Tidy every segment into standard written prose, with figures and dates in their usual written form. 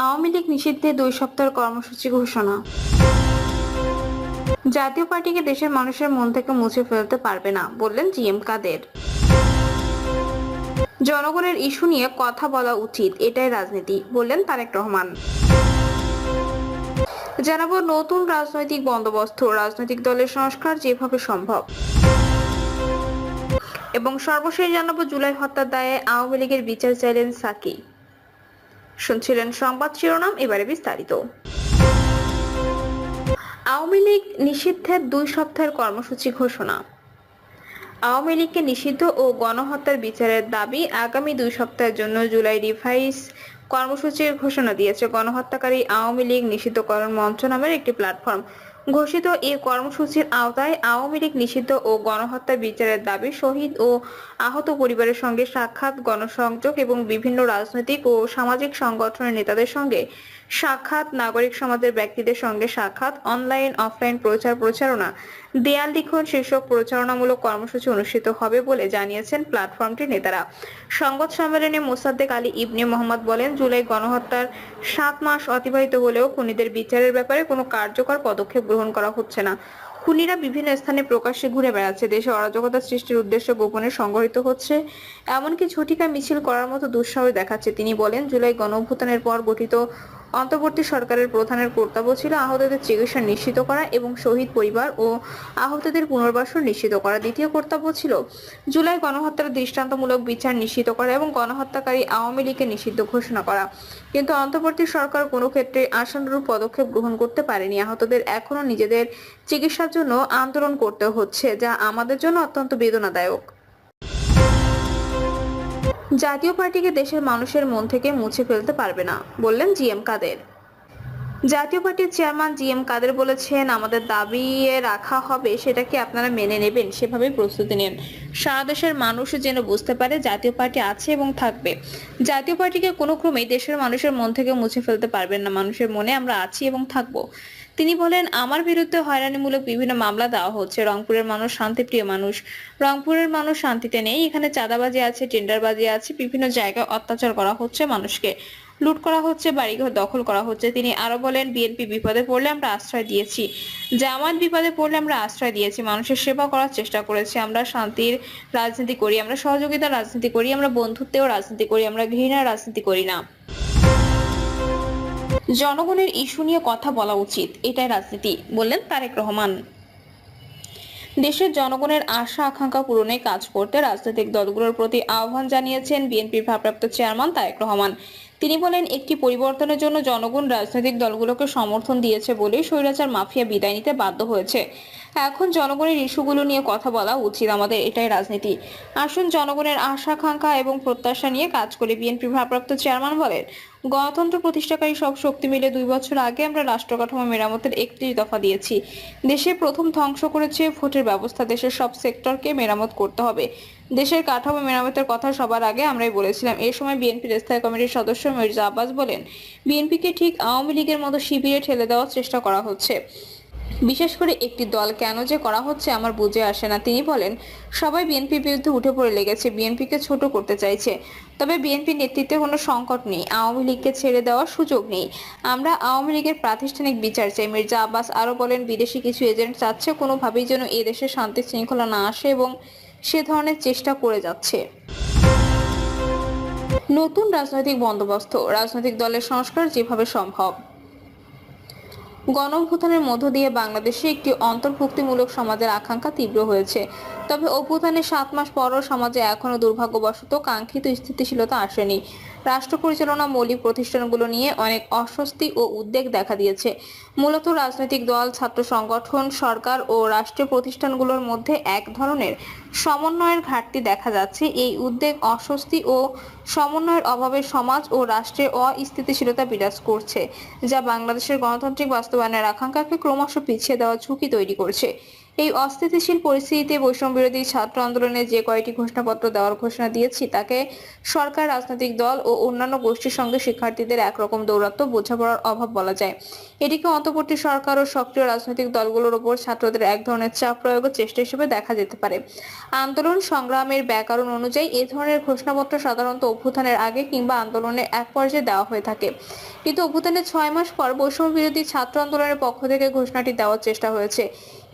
আওয়ামী লীগ নিষিদ্ধে 2 সপ্তাহের কর্মসূচি ঘোষণা। জাতীয় পার্টিকে দেশের মানুষের মন থেকে মুছে ফেলতে পারবে না, বললেন জিএম কাদের। জনগণের ইস্যু নিয়ে কথা বলা উচিত, এটাই রাজনীতি, বললেন তারেক রহমান। জানাবো নতুন রাজনৈতিক বন্দোবস্ত, রাজনৈতিক দলের সংস্কার যেভাবে সম্ভব। এবং সর্বশেষ জানাবো জুলাই হত্যার দায়ে আওয়ামী লীগের বিচার চাইলেন সাকি। শুনছিলেন সংবাদ শিরোনাম, এবারে বিস্তারিত। আওয়ামী লীগ নিষিদ্ধের 2 সপ্তাহের কর্মসূচি ঘোষণা। আওয়ামী লীগকে নিষিদ্ধ ও গণহত্যার বিচারের দাবি আগামী 2 সপ্তাহের জন্য জুলাই রিভাইজ কর্মসূচির ঘোষণা দিয়েছে গণহত্যাকারী আওয়ামী লীগ নিষিদ্ধকরণ মঞ্চ নামের একটি প্ল্যাটফর্ম। ঘোষিত এই কর্মসূচির আওতায় আওয়ামী লীগ নিষিদ্ধ ও গণহত্যা বিচারের দাবি, শহীদ ও আহত পরিবারের সঙ্গে সাক্ষাৎ, গণসংযোগ এবং বিভিন্ন রাজনৈতিক ও সামাজিক সংগঠনের নেতাদের সঙ্গে সাক্ষাৎ, নাগরিক সমাজের ব্যক্তিদের সঙ্গে সাক্ষাৎ, অনলাইন অফলাইন প্রচার প্রচারণা, দেয়াল লিখন শীর্ষক প্রচারণামূলক কর্মসূচি অনুষ্ঠিত হবে বলে জানিয়েছেন প্ল্যাটফর্মটির নেতারা। সংবাদ সম্মেলনে মোসাদ্দেক আলী ইবনে মোহাম্মদ বলেন, জুলাই গণহত্যার 7 মাস অতিবাহিত হলেও খুনিদের বিচারের ব্যাপারে কোনো কার্যকর পদক্ষেপ গ্রহণ করা হচ্ছে না। খুনিরা বিভিন্ন স্থানে প্রকাশ্যে ঘুরে বেড়াচ্ছে, দেশে অরাজকতা সৃষ্টির উদ্দেশ্যে গোপনে সংগঠিত হচ্ছে, এমনকি ঝটিকা মিছিল করার মতো দুঃসাহস দেখাচ্ছে। তিনি বলেন, জুলাই গণঅভ্যুত্থানের পর গঠিত অন্তর্বর্তী সরকারের প্রধানের কর্তব্য ছিল আহতদের চিকিৎসা নিশ্চিত করা এবং শহীদ পরিবার ও আহতদের পুনর্বাসন নিশ্চিত করা। দ্বিতীয় কর্তব্য ছিল জুলাই গণহত্যার দৃষ্টান্তমূলক বিচার নিশ্চিত করা এবং গণহত্যাকারী আওয়ামী লীগকে নিষিদ্ধ ঘোষণা করা। কিন্তু অন্তর্বর্তী সরকার কোনো ক্ষেত্রে আশানুরূপ পদক্ষেপ গ্রহণ করতে পারেনি। আহতদের এখনো নিজেদের চিকিৎসার জন্য আন্দোলন করতে হচ্ছে, যা আমাদের জন্য অত্যন্ত বেদনাদায়ক। জাতীয় পার্টিকে দেশের মানুষের মন থেকে মুছে ফেলতে পারবে না, বললেন জিএম কাদের। জাতীয় পার্টির চেয়ারম্যান জিএম কাদের বলেছেন, আমাদের দাবি রাখা হবে, সেটাকে আপনারা মেনে নেবেন, সেভাবেই প্রস্তুতি নেন। সারা দেশের মানুষ যেন বুঝতে পারে জাতীয় পার্টি আছে এবং থাকবে। জাতীয় পার্টিকে কোনো ক্রমেই দেশের মানুষের মন থেকে মুছে ফেলতে পারবেন না। মানুষের মনে আমরা আছি এবং থাকবো। তিনি বলেন, আমার বিরুদ্ধে হয়রানিমূলক বিভিন্ন মামলা দেওয়া হচ্ছে। রংপুরের মানুষ শান্তিপ্রিয় মানুষ, রংপুরের মানুষ শান্তিতে নেই। এখানে চাঁদাবাজি আছে, টেন্ডারবাজি আছে, বিভিন্ন জায়গায় অত্যাচার করা হচ্ছে, মানুষকে লুট করা হচ্ছে, বাড়িঘর দখল করা হচ্ছে। তিনি আরো বলেন, বিএনপি বিপদে পড়লে আমরা আশ্রয় দিয়েছি, জামাত বিপদে পড়লে আমরা আশ্রয় দিয়েছি, মানুষের সেবা করার চেষ্টা করেছি। আমরা শান্তির রাজনীতি করি, আমরা সহযোগিতার রাজনীতি করি, আমরা বন্ধুত্বেও রাজনীতি করি, আমরা ঘৃণার রাজনীতি করি না। জনগণের ইস্যু নিয়ে কথা বলা উচিত, এটাই রাজনীতি, বললেন তারেক রহমান। দেশের জনগণের আশা আকাঙ্ক্ষা পূরণে কাজ করতে রাজনৈতিক দলগুলোর প্রতি আহ্বান জানিয়েছেন বিএনপির ভারপ্রাপ্ত চেয়ারম্যান তারেক রহমান। তিনি বলেন, একটি পরিবর্তনের জন্য জনগণ রাজনৈতিক দলগুলোকে সমর্থন দিয়েছে বলেই স্বৈরাচার মাফিয়া বিদায় নিতে বাধ্য হয়েছে। এখন জনগণের ইস্যুগুলো নিয়ে কথা বলা উচিত আমাদের, এটাই রাজনীতি। আসুন জনগণের আশা আকাঙ্ক্ষা এবং প্রত্যাশা নিয়ে কাজ করে। বিএনপির ভারপ্রাপ্ত চেয়ারম্যান বলেন, গণতন্ত্র প্রতিষ্ঠাকারী সব শক্তি মিলে 2 বছর আগে আমরা রাষ্ট্র কাঠামো মেরামতের 31 দফা দিয়েছি। দেশে প্রথম ধ্বংস করেছে ভোটের ব্যবস্থা। দেশের সব সেক্টরকে মেরামত করতে হবে। দেশের কাঠামো মেরামতের কথা সবার আগে আমরাই বলেছিলাম। এই সময় বিএনপির স্থায়ী কমিটির সদস্য মির্জা আব্বাস বলেন, বিএনপিকে ঠিক আওয়ামী লীগের মতো শিবিরে ঠেলে দেওয়ার চেষ্টা করা হচ্ছে। বিশেষ করে একটি দল কেন যে করা হচ্ছে আমার বুঝে আসে না। তিনি বলেন, সবাই বিএনপির বিরুদ্ধে উঠে পড়ে লেগেছে, বিএনপিকে ছোট করতে চাইছে। তবে বিএনপির নেতৃত্বে কোনো সংকট নেই, আওয়ামী লীগকে ছেড়ে দেওয়ার সুযোগ নেই। আমরা আওয়ামী লীগের প্রাতিষ্ঠানিক বিচার চাই। মির্জা আব্বাস আরো বলেন, বিদেশি কিছু এজেন্ট চাচ্ছে কোনোভাবেই যেন এ দেশে শান্তি শৃঙ্খলা না আসে এবং সে ধরনের চেষ্টা করে যাচ্ছে। নতুন রাজনৈতিক বন্দোবস্ত, রাজনৈতিক দলের সংস্কার যেভাবে সম্ভব। গণঅভ্যুত্থানের মধ্য দিয়ে বাংলাদেশে একটি অন্তর্ভুক্তিমূলক সমাজের আকাঙ্ক্ষা তীব্র হয়েছে। তবে অভ্যুত্থানের 7 মাস পরও সমাজে এখনো দুর্ভাগ্যবশত কাঙ্ক্ষিত স্থিতিশীলতা আসেনি। রাষ্ট্র পরিচালনা মৌলিক প্রতিষ্ঠানগুলো নিয়ে অনেক অস্বস্তি ও উদ্বেগ দেখা দিয়েছে। মূলত রাজনৈতিক দল, ছাত্র সংগঠন, সরকার ও রাষ্ট্রীয় প্রতিষ্ঠানগুলোর মধ্যে এক ধরনের সমন্বয়ের ঘাটতি দেখা যাচ্ছে। এই উদ্বেগ, অস্বস্তি ও সমন্বয়ের অভাবে সমাজ ও রাষ্ট্রে অস্থিতিশীলতা বিরাজ করছে, যা বাংলাদেশের গণতান্ত্রিক বাস্তবায়নের আকাঙ্ক্ষাকে ক্রমশ পিছিয়ে দেওয়ার ঝুঁকি তৈরি করছে। এই অস্থিতিশীল পরিস্থিতিতে বৈষম্য বিরোধী ছাত্র আন্দোলনে যে কয়েকটি ঘোষণাপত্র দেওয়ার ঘোষণা দিয়েছি তাকে সরকার, রাজনৈতিক দল ও অন্যান্য গোষ্ঠীর সঙ্গে শিক্ষার্থীদের একরকম দৌরাত্ম্য, বোঝাপড়ার অভাব বলা যায়। এটিকে অন্তর্বর্তী সরকার ও সক্রিয় রাজনৈতিক দলগুলোর উপর ছাত্রদের এক ধরনের চাপ প্রয়োগের চেষ্টা হিসেবে দেখা যেতে পারে। আন্দোলন সংগ্রামের ব্যাকরণ অনুযায়ী এ ধরনের ঘোষণাপত্র সাধারণত অভ্যুত্থানের আগে কিংবা আন্দোলনের এক পর্যায়ে দেওয়া হয়ে থাকে, কিন্তু অভ্যুত্থানের 6 মাস পর বৈষম্য বিরোধী ছাত্র আন্দোলনের পক্ষ থেকে ঘোষণাটি দেওয়ার চেষ্টা হয়েছে।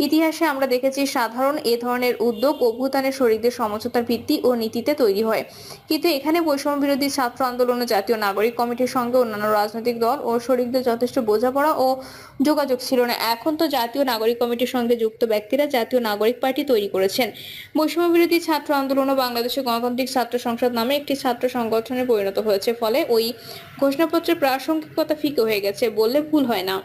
ইতিহাসে আমরা দেখেছি সাধারণ এ ধরনের উদ্যোগ অভ্যুত্থানের শরিকদের সমঝোতার ভিত্তি ও নীতিতে তৈরি হয়, কিন্তু এখানে বৈষম্য বিরোধী ছাত্র আন্দোলন ও জাতীয় নাগরিক কমিটির সঙ্গে অন্যান্য রাজনৈতিক দল ও শরিকদের যথেষ্ট বোঝাপড়া ও যোগাযোগ ছিল না। এখন তো জাতীয় নাগরিক কমিটির সঙ্গে যুক্ত ব্যক্তিরা জাতীয় নাগরিক পার্টি তৈরি করেছেন। বৈষম্য বিরোধী ছাত্র আন্দোলন ও বাংলাদেশে গণতান্ত্রিক ছাত্র সংসদ নামে একটি ছাত্র সংগঠনে পরিণত হয়েছে, ফলে ওই ঘোষণাপত্রের প্রাসঙ্গিকতা ফিকে হয়ে গেছে বললে ভুল হয় না।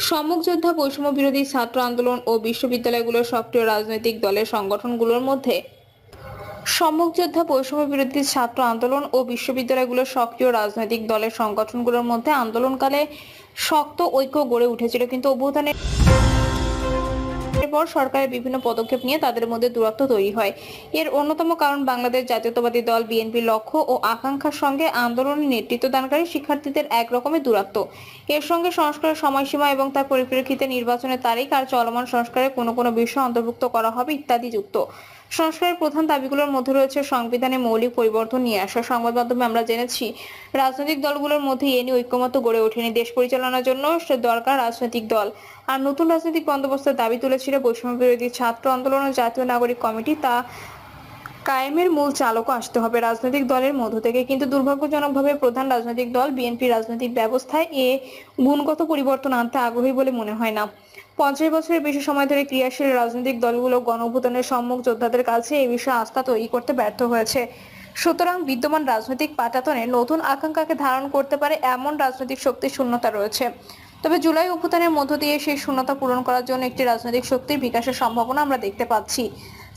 সম্মুখ যোদ্ধা বৈষম্য বিরোধী ছাত্র আন্দোলন ও বিশ্ববিদ্যালয়গুলোর সক্রিয় রাজনৈতিক দলের সংগঠনগুলোর মধ্যে সম্মুখ যোদ্ধা বৈষম্য বিরোধী ছাত্র আন্দোলন ও বিশ্ববিদ্যালয়গুলোর সক্রিয় রাজনৈতিক দলের সংগঠনগুলোর মধ্যে আন্দোলনকালে শক্ত ঐক্য গড়ে উঠেছিল, কিন্তু অভ্যুত্থানের পর সরকারের বিভিন্ন পদক্ষেপ নিয়ে তাদের মধ্যে দূরত্ব তৈরি হয়। এর অন্যতম কারণ বাংলাদেশ জাতীয়তাবাদী দল বিএনপির লক্ষ্য ও আকাঙ্ক্ষার সঙ্গে আন্দোলনের নেতৃত্ব দানকারী শিক্ষার্থীদের এক রকমের দূরত্ব। এর সঙ্গে সংস্কারের সময়সীমা এবং তার পরিপ্রেক্ষিতে নির্বাচনের তারিখ আর চলমান সংস্কারের কোনো বিষয় অন্তর্ভুক্ত করা হবে ইত্যাদি যুক্ত। সংস্কারের প্রধান দাবিগুলোর মধ্যে রয়েছে সংবিধানে মৌলিক পরিবর্তন নিয়ে আসা। সংবাদ মাধ্যমে আমরা জেনেছি রাজনৈতিক দলগুলোর মধ্যে এ নিয়ে ঐক্যমত্য গড়ে ওঠেনি। দেশ পরিচালনার জন্য দরকার রাজনৈতিক দল। আর নতুন রাজনৈতিক বন্দোবস্তের দাবি তুলেছিল বৈষম্য বিরোধী ছাত্র আন্দোলন ও জাতীয় নাগরিক কমিটি। তা কায়েমের মূল চালকও আসতে হবে রাজনৈতিক দলের মধ্য থেকে, কিন্তু দুর্ভাগ্যজনকভাবে প্রধান রাজনৈতিক দল বিএনপি রাজনৈতিক ব্যবস্থায় এ গুণগত পরিবর্তন আনতে আগ্রহী বলে মনে হয় না। 50 বছরের বেশি সময় ধরে ক্রিয়াশীল রাজনৈতিক দলগুলো গণঅভ্যুত্থানের সম্মুখ যোদ্ধাদের কাছে এই বিষয়ে আস্থা তৈরি করতে ব্যর্থ হয়েছে। সুতরাং বিদ্যমান রাজনৈতিক পাটাতনে নতুন আকাঙ্ক্ষাকে ধারণ করতে পারে এমন রাজনৈতিক শক্তির শূন্যতা রয়েছে। তবে জুলাই অভ্যুত্থানের মধ্য দিয়ে সেই শূন্যতা পূরণ করার জন্য একটি রাজনৈতিক শক্তির বিকাশের সম্ভাবনা আমরা দেখতে পাচ্ছি।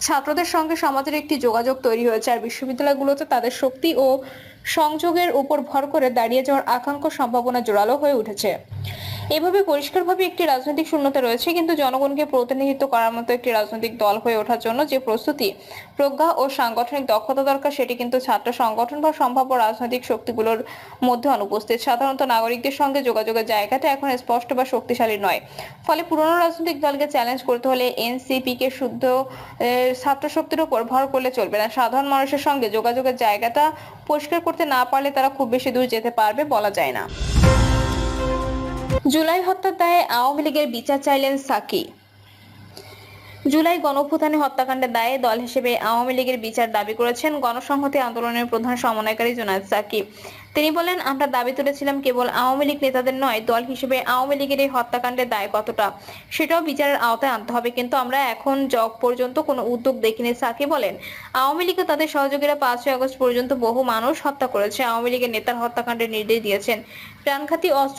ছাত্রদের সঙ্গে সমাজের একটি যোগাযোগ তৈরি হয়েছে, আর বিশ্ববিদ্যালয়গুলোতে তাদের শক্তি ও সংযোগের উপর ভর করে দাঁড়িয়ে যাওয়ার আকাঙ্ক্ষা সম্ভাবনা জোরালো হয়ে উঠেছে। এভাবে পরিষ্কারভাবে একটি রাজনৈতিক শূন্যতা রয়েছে, কিন্তু জনগণকে প্রতিনিধিত্ব করার মতো একটি রাজনৈতিক দল হয়ে ওঠার জন্য যে প্রস্তুতি, প্রজ্ঞা ও সাংগঠনিক দক্ষতা দরকার সেটি কিন্তু ছাত্র সংগঠন বা সম্ভাব্য রাজনৈতিক শক্তিগুলোর মধ্যে অনুপস্থিত। সাধারণত নাগরিকদের সঙ্গে যোগাযোগের জায়গাটা এখন স্পষ্ট বা শক্তিশালী নয়। ফলে পুরনো রাজনৈতিক দলকে চ্যালেঞ্জ করতে হলে এনসিপি কে শুদ্ধ ছাত্র শক্তির উপর ভর করলে চলবে না। সাধারণ মানুষের সঙ্গে যোগাযোগের জায়গাটা পরিষ্কার করতে না পারলে তারা খুব বেশি দূর যেতে পারবে বলা যায় না। জুলাই হত্যার দায়ে আওয়ামী লীগের বিচার চাইলেন সাকি। জুলাই গণঅভ্যুত্থানে হত্যাকাণ্ডের দায়ে দল হিসেবে আওয়ামী লীগের বিচার দাবি করেছেন গণসংহতি আন্দোলনের প্রধান সমন্বয়কারী জুনায়েদ সাকি। তিনি বলেন, আমরা দাবি তুলেছিলাম কেবল আওয়ামী লীগ নেতাদের নয়, দল হিসেবে আওয়ামী লীগের এই হত্যাকাণ্ডের দায় কতটা সেটাও বিচারের আওতায় আনতে হবে, কিন্তু আমরা এখন পর্যন্ত কোনো উদ্যোগ দেখিনি। সাকি বলেন, আওয়ামী লীগ ও তাদের সহযোগীরা 5ই আগস্ট পর্যন্ত বহু মানুষ হত্যা করেছে। আওয়ামী লীগের নেতার হত্যাকাণ্ডের নির্দেশ দিয়েছেন। প্রাণঘাতী অস্ত্র